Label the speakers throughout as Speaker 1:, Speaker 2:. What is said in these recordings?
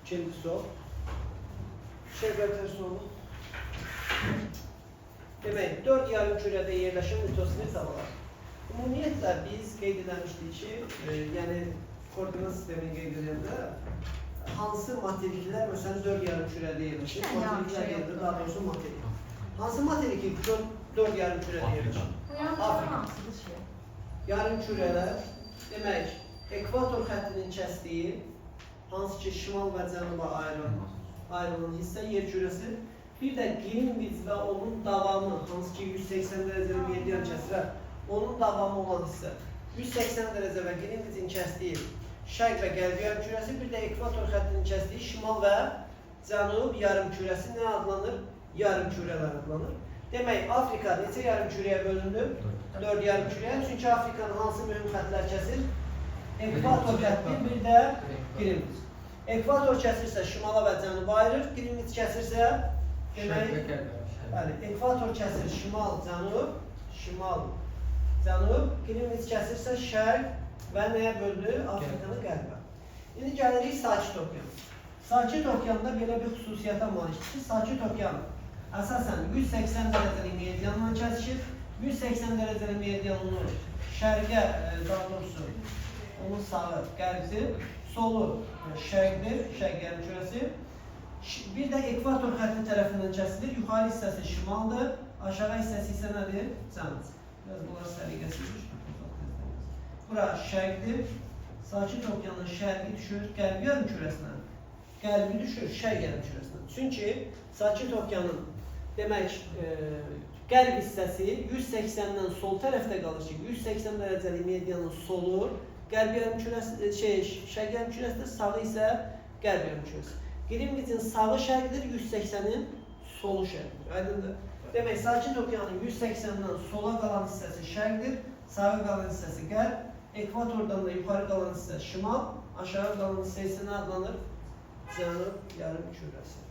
Speaker 1: İkinci sual. Şerbetler sonu. Demek, 4 yarım kürede yerleşen litosfer tavalar. Ümumiyyətlə biz qeyd edilmişdik ki, yəni koordinat sistemini qeyd edəndə hansı materiklər məsələn 4 yarım kürədə yerləşir? Materiklər yerdə, daha doğrusu materik. Hansı materik 4 yarım kürədə yerləşir? Afrika. Yarım kürələr, demək, ekvator xəttinin kəsdiyi, hansı ki şimal və cənuba ayrılan hissə yer kürəsi, bir də Greenwich və onun davamı, hansı ki 180 dərəcəli meridian kəsirə, onun davamı olan hissə 180 dərəcə və Greenwich'in kəsdiyi şərq və qərb yarım kürəsi, bir də ekvator xəttinin kəsdiyi şimal və cənub yarım kürəsi nə adlanır? Yarım kürələr adlanır. Demək, Afrika neçə yarım kürəyə bölündü? 4 yarım kürəyə. Çünki Afrikanın hansı mühüm xəttlər kəsir? Ekvator xətti, bir də Greenwich. Ekvator kəsirsə şimala və cənuba ayırır, Greenwich kəsirsə demək, ekvator kəsir şimal, cənub, Greenwich kəsirsə şərq və nəyə böldü? Afrikanı qərbə. İndi gəlirik Sakit Okyan. Sakit Okyanda belə bir xüsusiyyətə malikdir ki, Sakit Okyan əsasən 180 dərəcəli meridianla kəsişir. 180 dərəcəli meridianını şərqə, daha doğrusu onun sağı qərbdir, solu şərqdir, şərq yarım kürəsi. Bir də ekvator xətti tərəfindən kəsilir. Yuxarı hissəsi şimaldır, aşağı hissəsi isə nədir? Cənub. Biraz bunlar səliqəsizdir. Bura şərqdir. Sakit Okyanın şərqi düşür qərb yarım kürəsinə. Qərbi düşür şərq yarım kürəsinə. Çünki Sakit Okyanın demək, qərb hissəsi 180-dən sol tərəfdə qalır ki, 180 dərəcəli meridianın solu qərb yarım kürəsi, şərq yarım kürəsidir, sağı isə qərb yarım kürəsi. Greenwich'in sağı şərqdir, 180-in solu şərqdir. Aydındır. Demək, Sakit Okyanın 180-dən sola qalan hissəsi şərqdir, sağı qalan hissəsi qərb, ekvatordan da yuxarı qalan hissə şimal, aşağı qalan hissə isə nə adlanır? Cənub yarım kürəsi.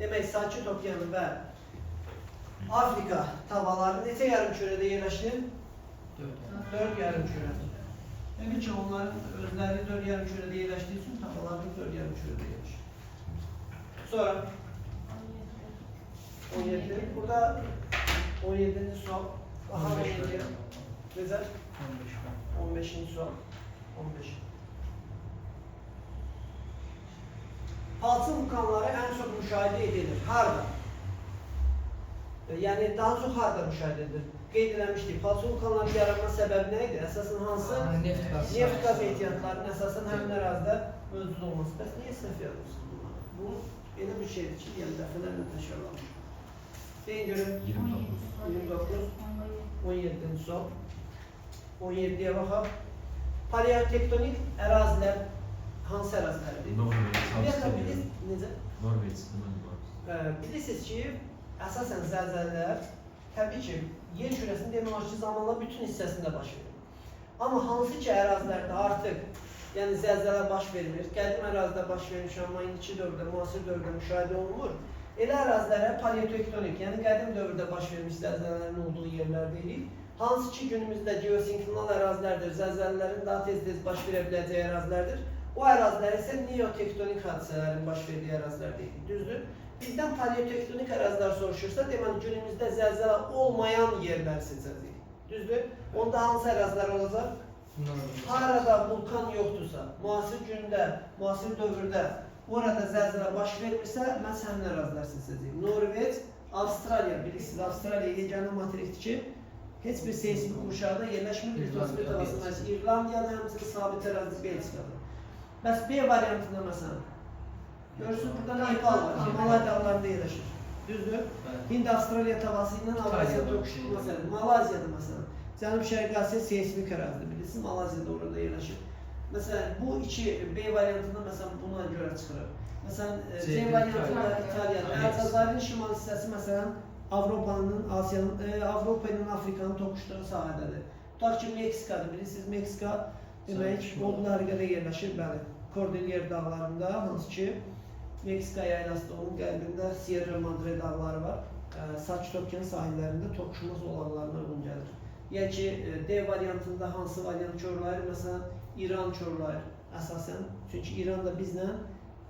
Speaker 1: Demək, Sakit Okyanı və Afrika tavalары neçə yarım kürədə yerləşir? 4 yarım kürədə. Demək ki, onların özləri 4 yarım kürədə yerləşdiyi üçün tavalları 4 yarım kürədə yerləşir. Sonra 17. Burada 17-ci sual. Daha 17. Necə? 15-ci sual. 15. Palçı vulkanları ən çox müşahidə edilir. Harada? Yəni daha çox harada müşahidə edilir? Qeyd eləmişdik. Palçı vulkanların yaranma səbəbi nə idi? Əsasən hansı? Neft qaz ehtiyatlarının əsasən həmin ərazidə mövcud olması. Bəs niyə səhv yazmışsınız? Bu elə bir şeydir ki, yəni dəfələrlə təkrarlanır. Deyin görün. 29. 17-ci sual. 17-yə baxaq. Paleotektonik ərazilər hansı ərazilərdir? Bilirsiniz ki, əsasən zəlzələlər təbii ki, yer kürəsinin demək olar ki, zamanla bütün hissəsində baş verir. Amma hansı ki, ərazilərdə artıq yəni zəlzələ baş vermir, qədim ərazidə baş vermiş, amma indiki dövrdə, müasir dövrdə müşahidə olunur. Elə ərazilərə paleotektonik, yəni qədim dövrdə baş vermiş zəlzələlərin olduğu yerlər deyirik. Hansı ki, günümüzdə geosinkronal ərazilərdir, zəlzələlərin daha tez-tez baş verə biləcəyi ərazilərdir. O ərazilər isə neotektonik hadisələrin baş verdiyi ərazilər deyilir. Düzdür? Bizdən paleotektonik ərazilər soruşursa, deməli günümüzdə zəlzələ olmayan yerlər seçəcəyik. Düzdür? Onda hansı ərazilər olacaq? Harada vulkan yoxdursa, müasir gündə, müasir dövrdə orada zəlzələ baş vermirsə, məhz həmin ərazilər seçəcəyik. Norveç, Avstraliya, bilirsiniz, Avstraliya yeganə materikdir ki, heç bir seismik qurşaqda yerləşmir, litosfer tavasında İrlandiyanın həmçinin sabit ərazi Belçikadır. Bəs B variantında məsələn, görürsünüz, burada Nepal var, Himalay dağlarında yerləşir. Düzdür? Hind-Avstraliya tavası ilə Avstraliya toqquşduğu məsələn, Malayziyada məsələn, Cənub-Şərqi Asiya seismik ərazidir, bilirsiniz, Malayziyada orada yerləşir. Məsələn, bu iki B variantında məsələn buna görə çıxırır. Məsələn, C variantında İtaliyanın, Əlcəzairin şimal hissəsi məsələn, Avropa ilə Afrikanın toqquşduğu sahədədir. Tutaq ki, Meksikadır, bilirsiniz, Meksika demək, olduğu həqiqədə yerləşir, bəli, Kordilyer dağlarında, hansı ki, Meksika yaylasında, onun qəlbində Sierra Madre dağları var. Sakit Okyan sahillərində toqquşma zolaqlarına uyğun gəlir. Yəni ki, D variantında hansı variant körlayır? Məsələn, İran körlayır əsasən. Çünki İran da bizlə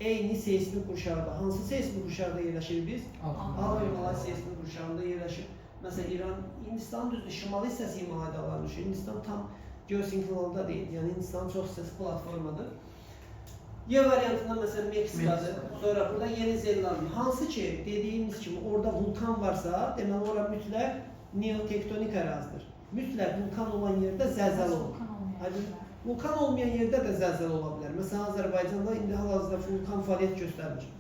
Speaker 1: eyni seismik qurşaqda. Hansı seismik qurşaqda yerləşir biz? Alt Himalay seismik qurşağında yerləşir. Məsələn, İran, Hindistanın düzdür, şimali hissəsi Himalayda alanır. Hindistan tam geosinkronda deyil. Yəni Hindistanın çox hissəsi platformadır. Y variantında məsələn Meksikadır. Sonra burada Yeni Zelandiya. Hansı ki, dediyimiz kimi orada vulkan varsa, deməli ora mütləq neotektonik ərazidir. Mütləq vulkan olan yerdə zəlzələ olur. Vulkan olmayan yerdə də zəlzələ ola bilər. Məsələn, Azərbaycanda indi hal-hazırda vulkan fəaliyyət göstərmir.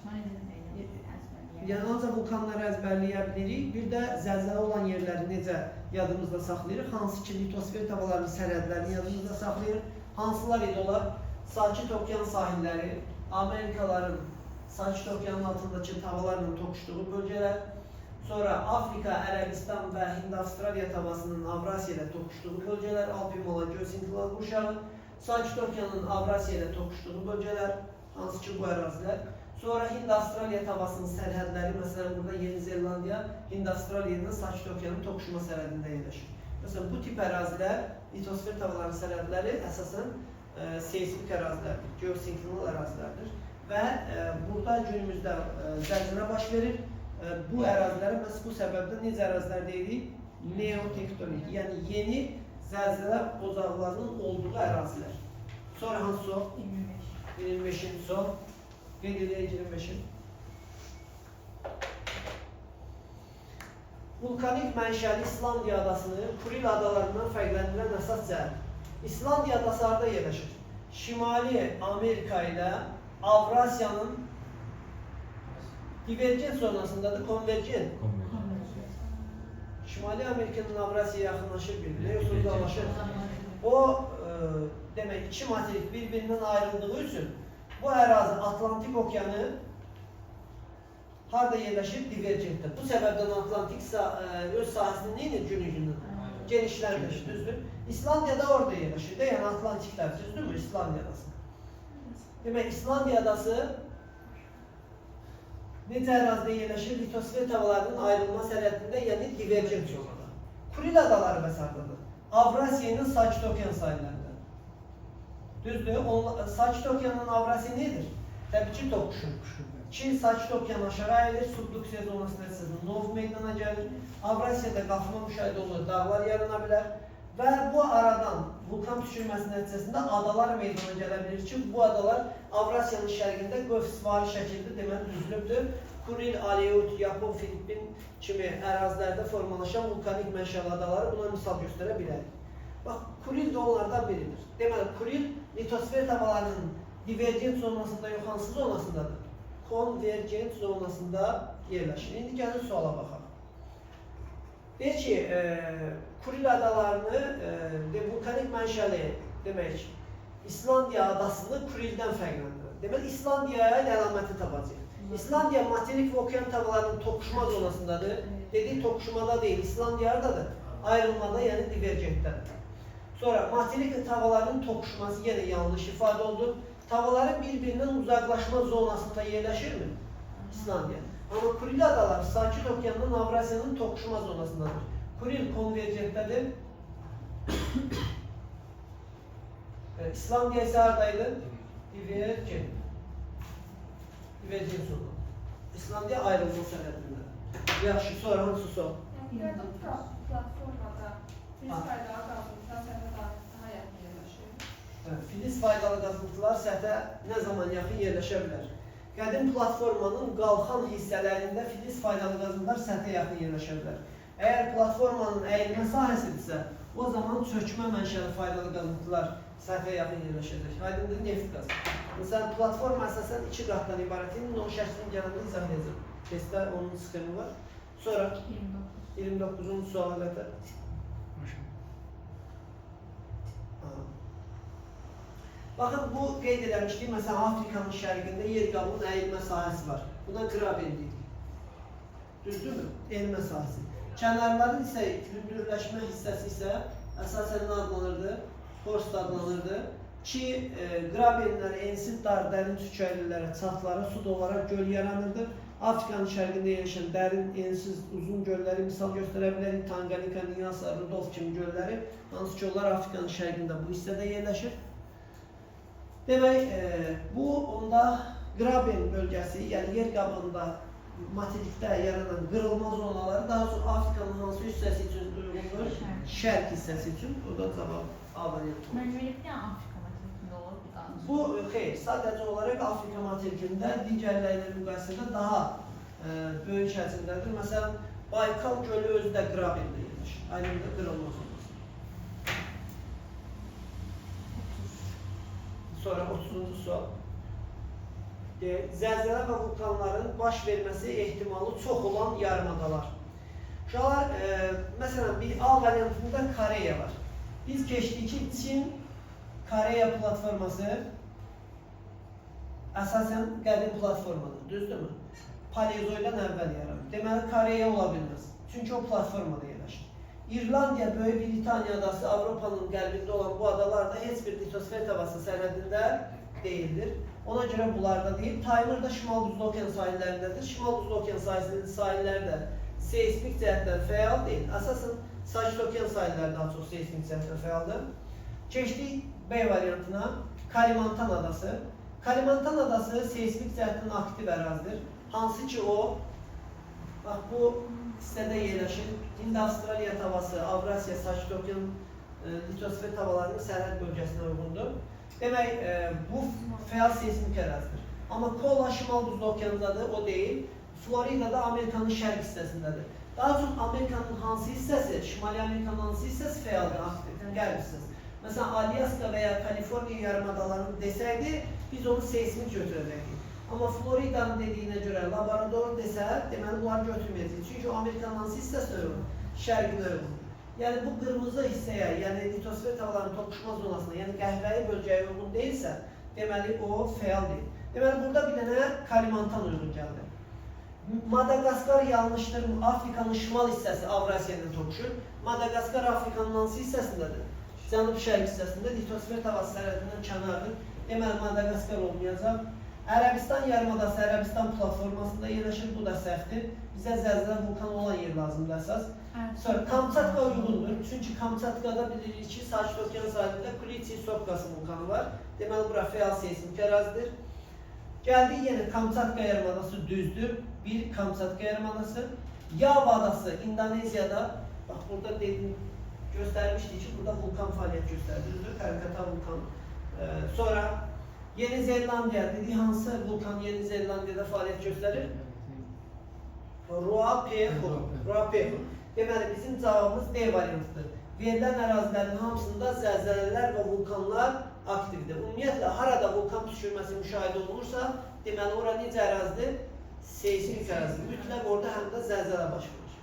Speaker 1: Yəni ancaq vulkanları əzbərləyə bilirik. Bir də zəlzələ olan yerləri necə yadımızda saxlayırıq? Hansı ki, litosfer tavalarının sərhədlərini yadımızda saxlayırıq? Hansılar idi onlar? Sakit Okyan sahilləri, Amerikaların Sakit Okyanın altındakı tavalarla toqquşduğu bölgələr, sonra Afrika, Ərəbistan və Hind-Avstraliya tavasının Avrasiya ilə toqquşduğu bölgələr, Alp-Himalay geosinkron qurşağı, Sakit Okyanın Avrasiya ilə toqquşduğu bölgələr, hansı ki bu ərazilər. Sonra Hind-Avstraliya tavasının sərhədləri, məsələn burada Yeni Zelandiya, Hind-Avstraliya ilə Sakit Okyanın toqquşma sərhədində yerləşir. Məsələn, bu tip ərazilər, litosfer tavalarının sərhədləri əsasən seismik ərazilərdir, geosinkronal ərazilərdir və burada günümüzdə zəlzələ baş verir. Bu ərazilərə məhz bu səbəbdən necə ərazilər deyirik? Neotektonik, yəni yeni zəlzələ ocaqlarının olduğu ərazilər. Sonra hansı o? 25-ci son. Qeyd edək 25-in. Vulkanik mənşəli İslandiya adasını Kuril adalarından fərqləndirən əsas cəhət. İslandiya adası harada yerləşir? Şimali Amerika ilə Avrasiyanın divergent zonasındadır, konvergent. Şimali Amerikanın Avrasiyaya yaxınlaşır bir-birinə, yoxsa uzaqlaşır. O, demək, iki materik bir-birindən ayrıldığı üçün bu ərazi Atlantik Okyanı harada yerləşir? Divergentdə. Bu səbəbdən Atlantik öz sahəsini neyini günü-günün? Genişləndirir, düzdür. İslandiya da orada yerləşir, yəni Atlantiklər, düzdürmü? İslandiya adası. Demək, İslandiya adası necə ərazidə yerləşir? Litosfer tavalarının ayrılma sərhədində, yəni divergent zonada. Kuril adaları bəsardadır. Avrasiya ilə Sakit Okyan sahillərində. Düzdür, Sakit Okyanın Avrasiya nedir? Təbii ki, toqquşur. Çin Sakit Okyanı aşağı ayrılır, subduksiya zonası nəticəsində nov meydana gəlir. Avrasiyada qalxma müşahidə olur, dağlar yarana bilər və bu aradan vulkan püskürməsi nəticəsində adalar meydana gələ bilir ki, bu adalar Avrasiyanın şərqində qövsvari şəkildə deməli düzülübdür. Kuril, Aleut, Yapon, Filippin kimi ərazilərdə formalaşan vulkanik mənşəli adaları buna misal göstərə bilərik. Bax, Kuril də onlardan biridir. Deməli, Kuril litosfer tavalarının divergent zonasında yox, hansı zonasındadır? Konvergent zonasında yerləşir. İndi gəlin suala baxaq. Deyək ki, Kuril adalarını vulkanik mənşəli demək, İslandiya adasını Kurildən fərqləndirir. Deməli, İslandiyaya əlaməti tapacaq. İslandiya materik və okyan tavalarının toqquşma zonasındadır. Dedik, toqquşmada deyil, İslandiya haradadır? Ayrılmada, yəni divergentdədir. Sonra materik tavalarının toqquşması yenə yanlış ifadə olunur. Tavaların bir-birindən uzaqlaşma zonasında yerləşirmi? İslandiya. Amma Kuril adaları Sakit Okyanının Avrasiyanın toqquşma zonasındadır. Kuril konvergentdədir. İslandiya isə haradaydı? Divergent. Divergent zonu. İslandiya ayrılma sərhədində. Yaxşı, sonra hansı son?
Speaker 2: Platformada filiz faydalı qazıntılar səthə daha yaxın yerləşir.
Speaker 1: Filiz faydalı qazıntılar səthə nə zaman yaxın yerləşə bilər? Qədim platformanın qalxan hissələrində filiz faydalı qazıntılar səthə yaxın yerləşə bilər. Əgər platformanın əyilmə sahəsidirsə, o zaman çökmə mənşəli faydalı qazıntılar səthə yaxın yerləşəcək. Aydındır, neft qazı. Məsələn, platforma əsasən 2 qatdan ibarətdir. Onun şəklini gələndə izah edəcəm. Testdə onun sistemi var. Sonra 29-cu sual əlbəttə. Baxın, bu qeyd eləmişdik. Məsələn, Afrikanın şərqində yer qabının əyilmə sahəsi var. Buna qraben deyilir. Düzdürmü? Əyilmə sahəsi. Kənarların isə hündürləşmə hissəsi isə əsasən nə adlanırdı? Horst adlanırdı ki, qrabenlər ensiz dar, dərin çükərlilərə, çatlara, su dolara göl yaranırdı. Afrikanın şərqində yerləşən dərin, ensiz, uzun gölləri misal göstərə bilərik. Tanganika, Nyasa, Rudolf kimi gölləri, hansı ki, onlar Afrikanın şərqində bu hissədə yerləşir. Demək, bu onda Graben bölgəsi, yəni yer qabında materikdə yaranan qırılma zonaları daha çox Afrikanın hansı hissəsi üçün uyğundur? Şərq hissəsi üçün. O da cavab A variantı.
Speaker 3: Məlumatlı Afrika materikində olur bu da.
Speaker 1: Bu xeyr, sadəcə olaraq Afrika materikində digərləri ilə müqayisədə daha böyük həcmdədir. Məsələn, Baykal gölü özü də Qrabində yerləşir. Aynında qırılma zonası. Sonra 30-cu sual. Zəlzələ və vulkanların baş verməsi ehtimalı çox olan yarımadalar. Uşaqlar, məsələn, bir A variantında Koreya var. Biz keçdik ki, Çin Koreya platforması əsasən qədim platformadır, düzdürmü? Paleozoydan əvvəl yaranır. Deməli, Koreya ola bilməz. Çünki o platformada yerləşir. İrlandiya, Böyük Britaniya adası Avropanın qəlbində olan bu adalarda heç bir litosfer tavası sərhədində deyildir. Ona görə bunlarda deyil. Taymır da Şimal Buzlu Okean sahillərindədir. Şimal Buzlu Okean sahilləri də seismik cəhətdən fəal deyil. Əsasən Sakit Okean sahilləri daha çox seismik cəhətdən fəaldır. Keçdik B variantına. Kalimantan adası. Kalimantan adası seismik cəhətdən aktiv ərazidir. Hansı ki o, bax bu hissədə yerləşir. Hind-Avstraliya tavası, Avrasiya, Sakit Okean litosfer tavalarının sərhəd bölgəsinə uyğundur. Demək, bu fəal seismik ərazidir. Amma Kola Şimal Buzlu Okeandadır, o deyil. Florida da Amerikanın şərq hissəsindədir. Daha çox Amerikanın hansı hissəsi, Şimali Amerikanın hansı hissəsi fəaldır, aktivdir, qərb hissəsi. Məsələn, Alyaska və ya Kaliforniya yarımadalarını desəydi, biz onu seismik götürəcəkdik. Amma Floridanın dediyinə görə laborator desə, deməli bunları götürməyəcək. Çünki o Amerikanın hansı hissəsi uyğun, şərqinə uyğun. Yəni bu qırmızı hissəyə, yəni litosfer tavalarının toqquşma zonasına, yəni qəhvəyi bölgəyə uyğun deyilsə, deməli o fəal deyil. Deməli burada bir dənə Kalimantan uyğun gəldi. Madagaskar yanlışdır. Afrikanın şimal hissəsi Avrasiya ilə toqquşur. Madagaskar Afrikanın hansı hissəsindədir? Cənub-şərq hissəsində litosfer tavası sərhədindən kənardır. Deməli Madagaskar olmayacaq. Ərəbistan yarımadası Ərəbistan platformasında yerləşir. Bu da səhvdir. Bizə zəlzələ vulkanı olan yer lazımdır əsas. Sonra Kamçatka uyğundur. Çünki Kamçatkada bilirik ki, Sakit Okean sahilində Kulitsi Sopkası vulkanı var. Deməli bura fəal seismik ərazidir. Gəldik yenə Kamçatka yarımadası düzdür. Bir Kamçatka yarımadası. Yava adası İndoneziyada. Bax burada dedim, göstərmişdik ki, burada vulkan fəaliyyət göstərir. Karikata vulkan. Sonra Yeni Zelandiya dediği hansı vulkan Yeni Zelandiyada fəaliyyət göstərir? Ruapehu. Deməli, bizim cavabımız D variantıdır. Verilən ərazilərin hamısında zəlzələlər və vulkanlar aktivdir. Ümumiyyətlə, harada vulkan püskürməsi müşahidə olunursa, deməli, ora necə ərazidir? Seismik ərazidir. Mütləq orada həm də zəlzələ baş verir.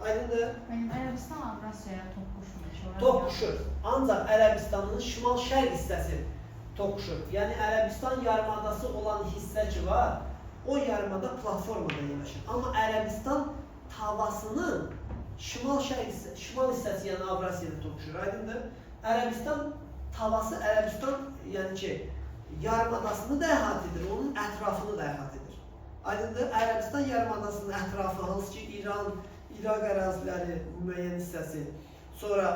Speaker 1: Aydındır?
Speaker 3: Ərəbistan Avrasiyaya toqquşur.
Speaker 1: Toqquşur. Ancaq Ərəbistanın şimal-şərq hissəsi toqquşur. Yəni Ərəbistan yarımadası olan hissə ki var, o yarımada platformada yerləşir. Amma Ərəbistan tavasının şimal hissəsi, yəni Avrasiyada toqquşur. Aydındır? Ərəbistan tavası Ərəbistan, yəni ki, yarımadasını da əhatə edir, onun ətrafını da əhatə edir. Aydındır? Ərəbistan yarımadasının ətrafı, hansı ki İran, İraq əraziləri müəyyən hissəsi, sonra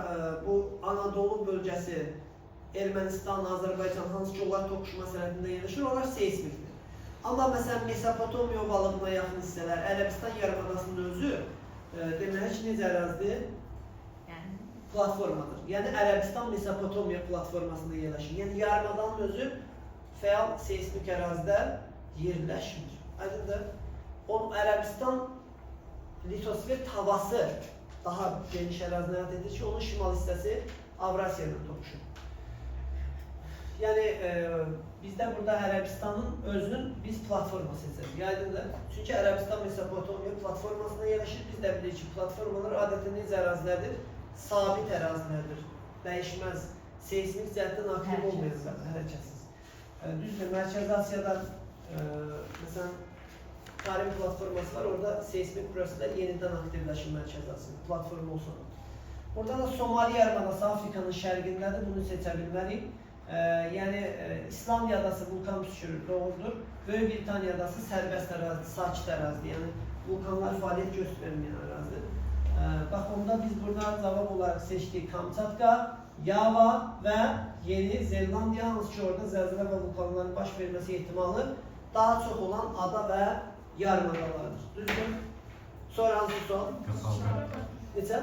Speaker 1: bu Anadolu bölgəsi, Ermənistan, Azərbaycan, hansı ki onlar toqquşma sərhədində yerləşir, onlar seismikdir. Amma məsələn Mesopotamiya ovalığına yaxın hissələr, Ərəbistan yarımadasının özü demək ki, necə ərazidir? Platformadır. Yəni Ərəbistan Mesopotamiya platformasında yerləşir. Yəni yarımadanın özü fəal seismik ərazidə yerləşmir. Aydındır? Ərəbistan litosfer tavası daha geniş ərazidə həyat edir ki, onun şimal hissəsi Avrasiya ilə toqquşur. Yəni bizdə burada Ərəbistanın özünün biz platforma seçirik. Aydındır? Çünki Ərəbistan Mesopotamiya platformasında yerləşir. Biz də bilirik ki, platformalar adətən necə ərazilərdir? Sabit ərazilərdir. Dəyişməz, seismik cəhətdən aktiv olmayan hərəkətsiz. Düzdür, Mərkəzi Asiyada məsələn Karim platforması var, orada seismik proseslər yenidən aktivləşir Mərkəzi Asiyada, platforma olsa da. Burada da Somali yarımadası Afrikanın şərqindədir, bunu seçə bilmərik. Yəni İslandiya adası vulkan püskürür, doğrudur. Böyük Britaniya adası sərbəst ərazidir, sakit ərazidir. Yəni vulkanlar fəaliyyət göstərməyən ərazidir. Bax, onda biz burada cavab olaraq seçdik Kamçatka, Yava və Yeni Zelandiya, hansı ki orada zəlzələ və vulkanların baş verməsi ehtimalı daha çox olan ada və yarımadalardır. Düzdür? Sonra hansı sual? Neçə?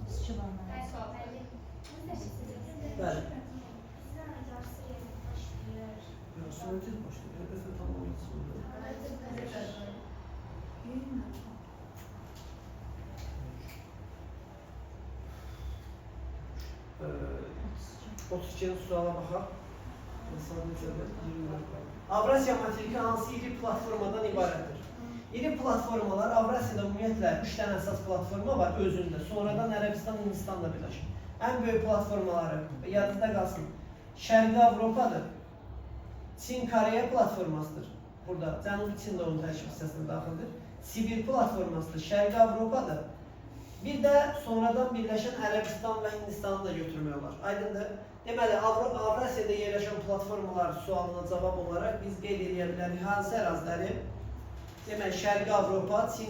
Speaker 3: 32 var mənim.
Speaker 1: Bəli. Sonra tez başlayır. Özü tamam olsun. Ee, 32-ci suala baxaq. Avrasiya materiki hansı iri platformadan ibarətdir? İri platformalar Avrasiyada ümumiyyətlə 3 dənə əsas platforma var özündə. Sonradan Ərəbistan, Hindistanla birləşir. Ən böyük platformaları yadınızda qalsın. Şərqi Avropadır. Çin Koreya platformasıdır. Burada Cənubi Çin də onun təşkil hissəsinə daxildir. Sibir platformasıdır. Şərqi Avropadır. Bir də sonradan birləşən Ərəbistan və Hindistanı da götürmək olar. Aydındır. Deməli, Avrasiyada yerləşən platformalar sualına cavab olaraq biz qeyd edə bilərik hansı əraziləri? Deməli, Şərqi Avropa, Çin